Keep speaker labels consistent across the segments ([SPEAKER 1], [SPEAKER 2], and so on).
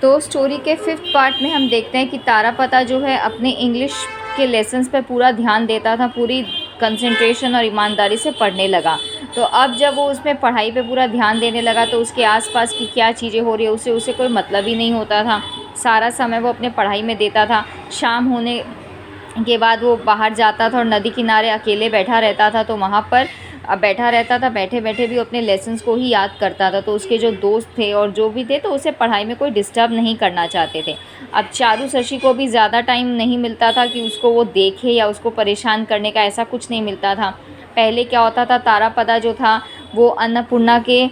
[SPEAKER 1] तो स्टोरी के 5th part में हम देखते हैं कि तारापदा जो है अपने इंग्लिश के लेसन्स पे पूरा ध्यान देता था, पूरी कंसंट्रेशन और ईमानदारी से पढ़ने लगा। तो अब जब वो उसमें पढ़ाई पे पूरा ध्यान देने लगा तो उसके आसपास की क्या चीज़ें हो रही है उसे कोई मतलब ही नहीं होता था। सारा समय वो अपने पढ़ाई में देता था। शाम होने के बाद वो बाहर जाता था और नदी किनारे अकेले बैठा रहता था, तो वहाँ पर बैठा रहता था, बैठे-बैठे भी अपने लेसन्स को ही याद करता था। तो उसके जो दोस्त थे और जो भी थे तो उसे पढ़ाई में कोई डिस्टर्ब नहीं करना चाहते थे। अब चारू शशि को भी ज़्यादा टाइम नहीं मिलता था कि उसको वो देखे या उसको परेशान करने का, ऐसा कुछ नहीं मिलता था। पहले क्या होता था, तारापदा जो था वो अन्नपूर्णा के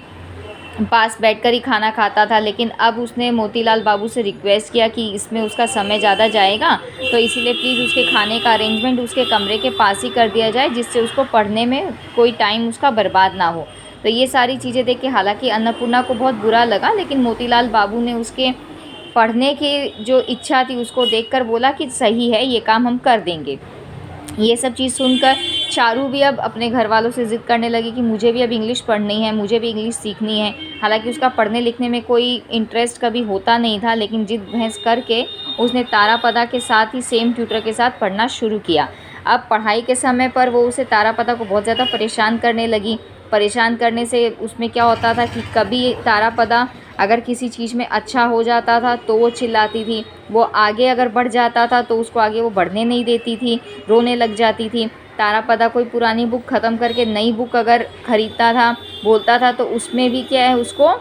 [SPEAKER 1] पास बैठकर ही खाना खाता था, लेकिन अब उसने मोतीलाल बाबू से रिक्वेस्ट किया कि इसमें उसका समय ज़्यादा जाएगा, तो इसीलिए प्लीज़ उसके खाने का अरेंजमेंट उसके कमरे के पास ही कर दिया जाए, जिससे उसको पढ़ने में कोई टाइम उसका बर्बाद ना हो। तो ये सारी चीज़ें देख के हालांकि अन्नपूर्णा को बहुत बुरा लगा, लेकिन मोतीलाल बाबू ने उसके पढ़ने की जो इच्छा थी उसको देखकर बोला कि सही है, ये काम हम कर देंगे। ये सब चीज़ सुनकर चारू भी अब अपने घर वालों से ज़िद करने लगी कि मुझे भी अब इंग्लिश पढ़नी है, मुझे भी इंग्लिश सीखनी है। हालांकि उसका पढ़ने लिखने में कोई इंटरेस्ट कभी होता नहीं था, लेकिन जिद बहस करके उसने तारापदा के साथ ही सेम ट्यूटर के साथ पढ़ना शुरू किया। अब पढ़ाई के समय पर वो उसे तारापदा को बहुत ज़्यादा परेशान करने लगी। परेशान करने से उसमें क्या होता था कि कभी तारापदा अगर किसी चीज़ में अच्छा हो जाता था तो वो चिल्लाती थी, वो आगे अगर बढ़ जाता था तो उसको आगे वो बढ़ने नहीं देती थी, रोने लग जाती थी। तारापदा कोई पुरानी बुक ख़त्म करके नई बुक अगर ख़रीदता था, बोलता था, तो उसमें भी क्या है, उसको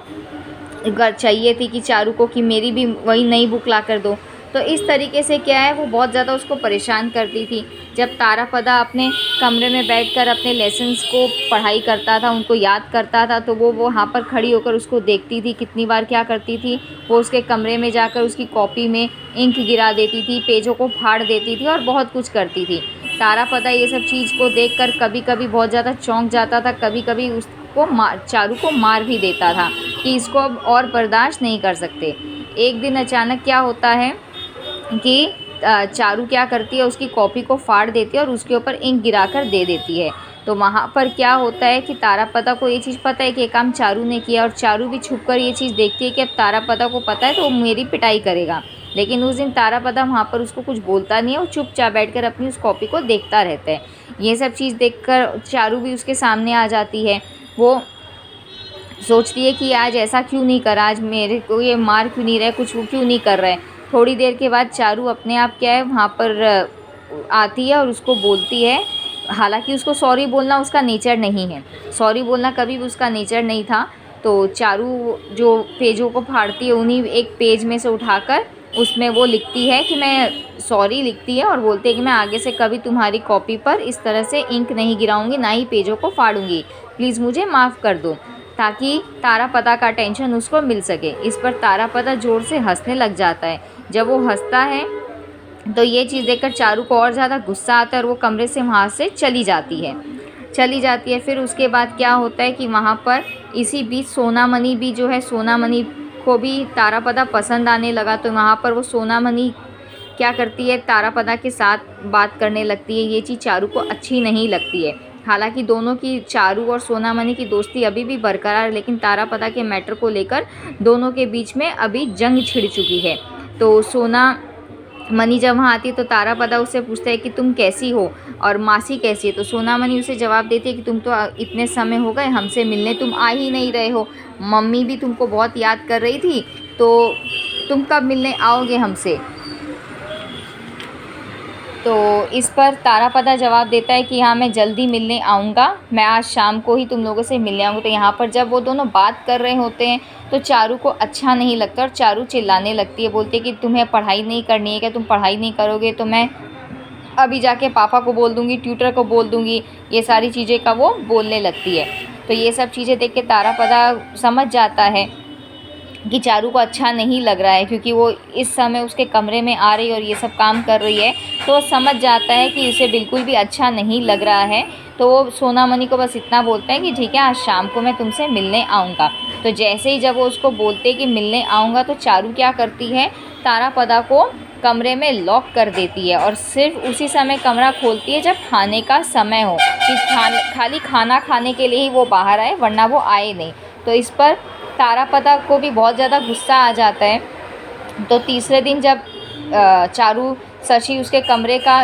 [SPEAKER 1] चाहिए थी कि चारू को कि मेरी भी वही नई बुक ला कर दो। तो इस तरीके से क्या है, वो बहुत ज़्यादा उसको परेशान करती थी। जब तारापदा अपने कमरे में बैठकर अपने लेसन्स को पढ़ाई करता था, उनको याद करता था, तो वो वहाँ पर खड़ी होकर उसको देखती थी। कितनी बार क्या करती थी, वो उसके कमरे में जाकर उसकी कॉपी में इंक गिरा देती थी, पेजों को फाड़ देती थी और बहुत कुछ करती थी। तारापदा ये सब चीज़ को देखकर कभी कभी बहुत ज़्यादा चौंक जाता था, कभी कभी उसको चारू को मार भी देता था कि इसको अब और बर्दाश्त नहीं कर सकते। एक दिन अचानक क्या होता है कि चारू क्या करती है, उसकी कॉपी को फाड़ देती है और उसके ऊपर इंक गिराकर दे देती है। तो वहाँ पर क्या होता है कि तारापदा को ये चीज़ पता है कि ये काम चारू ने किया, और चारू भी छुपकर ये चीज़ देखती है कि अब तारापदा को पता है तो वो मेरी पिटाई करेगा। लेकिन उस दिन तारापदा वहाँ पर उसको कुछ बोलता नहीं है, वो चुपचाप बैठकर अपनी उस कॉपी को देखता रहता है। ये सब चीज़ देखकर चारू भी उसके सामने आ जाती है। वो सोचती है कि आज ऐसा क्यों नहीं करा, आज मेरे को ये मार क्यों नहीं रहा है, कुछ वो क्यों नहीं कर रहा है। थोड़ी देर के बाद चारू अपने आप क्या है वहाँ पर आती है और उसको बोलती है। हालांकि उसको सॉरी बोलना उसका नेचर नहीं है, सॉरी बोलना कभी भी उसका नेचर नहीं था। तो चारू जो पेजों को फाड़ती है, उन्हीं एक पेज में से उठाकर उसमें वो लिखती है कि मैं सॉरी, लिखती है और बोलती है कि मैं आगे से कभी तुम्हारी कॉपी पर इस तरह से इंक नहीं गिराऊंगी, ना ही पेजों को फाड़ूंगी, प्लीज़ मुझे माफ़ कर दो, ताकि तारापदा का टेंशन उसको मिल सके। इस पर तारापदा ज़ोर से हंसने लग जाता है। जब वो हंसता है तो ये चीज़ देखकर चारू को और ज़्यादा गुस्सा आता है और वो कमरे से वहाँ से चली जाती है। फिर उसके बाद क्या होता है कि वहाँ पर इसी बीच सोनामणि भी जो है, सोनामणि को भी तारापदा पसंद आने लगा। तो वहाँ पर वो सोनामणि क्या करती है, तारापदा के साथ बात करने लगती है। ये चीज़ चारू को अच्छी नहीं लगती है। हालांकि दोनों की, चारू और सोनामणि की दोस्ती अभी भी बरकरार है, लेकिन तारापदा के मैटर को लेकर दोनों के बीच में अभी जंग छिड़ चुकी है। तो सोनामणि जब वहाँ आती है तो तारापदा उससे पूछता है कि तुम कैसी हो और मासी कैसी है। तो सोनामणि उसे जवाब देती है कि तुम तो इतने समय हो गए हमसे मिलने, तुम आ ही नहीं रहे हो, मम्मी भी तुमको बहुत याद कर रही थी, तो तुम कब मिलने आओगे हमसे। तो इस पर तारापदा जवाब देता है कि हाँ, मैं जल्दी मिलने आऊँगा, मैं आज शाम को ही तुम लोगों से मिलने आऊँगा। तो यहाँ पर जब वो दोनों बात कर रहे होते हैं तो चारू को अच्छा नहीं लगता और चारू चिल्लाने लगती है, बोलती है कि तुम्हें पढ़ाई नहीं करनी है क्या, तुम पढ़ाई नहीं करोगे तो मैं अभी जाके पापा को बोल दूँगी, ट्यूटर को बोल दूँगी, ये सारी चीज़ें का वो बोलने लगती है। तो ये सब चीज़ें देख के तारापदा समझ जाता है कि चारू को अच्छा नहीं लग रहा है, क्योंकि वो इस समय उसके कमरे में आ रही और ये सब काम कर रही है, तो वो समझ जाता है कि उसे बिल्कुल भी अच्छा नहीं लग रहा है। तो वो सोनामणि को बस इतना बोलता है कि ठीक है, आज शाम को मैं तुमसे मिलने आऊँगा। तो जैसे ही जब वो उसको बोलते कि मिलने आऊँगा, तो चारू क्या करती है, तारापदा को कमरे में लॉक कर देती है और सिर्फ उसी समय कमरा खोलती है जब खाने का समय हो, कि खाली खाना खाने के लिए ही वो बाहर आए, वरना वो आए नहीं। तो इस पर तारापदा को भी बहुत ज़्यादा गुस्सा आ जाता है तो तीसरे दिन जब चारू शशि उसके कमरे का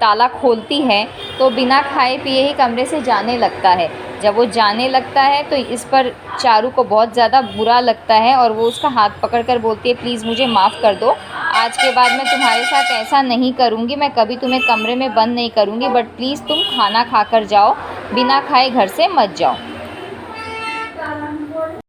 [SPEAKER 1] ताला खोलती है तो बिना खाए पिए ही कमरे से जाने लगता है। जब वो जाने लगता है तो इस पर चारू को बहुत ज़्यादा बुरा लगता है और वो उसका हाथ पकड़कर बोलती है, प्लीज़ मुझे माफ़ कर दो, आज के बाद मैं तुम्हारे साथ ऐसा नहीं करूँगी, मैं कभी तुम्हें कमरे में बंद नहीं करूँगी, बट प्लीज़ तुम खाना खा कर जाओ, बिना खाए घर से मत जाओ।